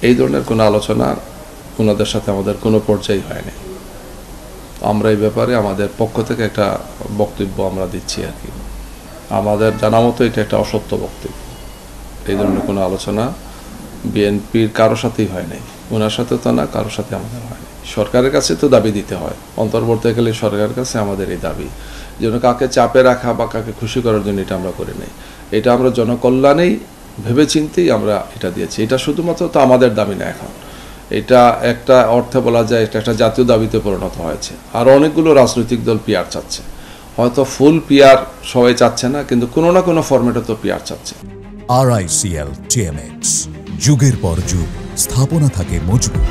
এই ধরনের কোনো আলোচনা ওনাদের সাথে আমাদের কোনো পর্যায়ে হয়নি। আমরা এই ব্যাপারে আমাদের পক্ষ থেকে একটা বক্তব্য আমরা দিচ্ছি আর কি। আমাদের জানা মতো এটা একটা অসত্য বক্তব্য। এই ধরনের কোনো আলোচনা বিএনপির কারোর সাথেই হয় নাই, ওনার সাথে তো না, কারোর সাথে আমাদের হয়নি। সরকারের কাছে তো দাবি দিতে হয়, অন্তর্বর্তীকালীন সরকারের কাছে আমাদের এই দাবি যেন কাকে চাপে রাখা বা কাকে খুশি করার জন্য এটা আমরা করি নাই। এটা আমরা জনকল্যাণেই ভেবেচিন্তেই আমরা এটা দিয়েছি। এটা শুধুমাত্র তো আমাদের দাবি না, এখন এটা একটা অর্থে বলা যায় এটা একটা জাতীয় দাবিতে পরিণত হয়েছে। আর অনেকগুলো রাজনৈতিক দল পিআর চাচ্ছে, হয়তো ফুল পিআর সবাই চাচ্ছে না, কিন্তু কোনো না কোনো ফরম্যাটে তো পিআর চাচ্ছে। RICL TMX, যুগের পর যুগ স্থাপনা থাকে মজবুত।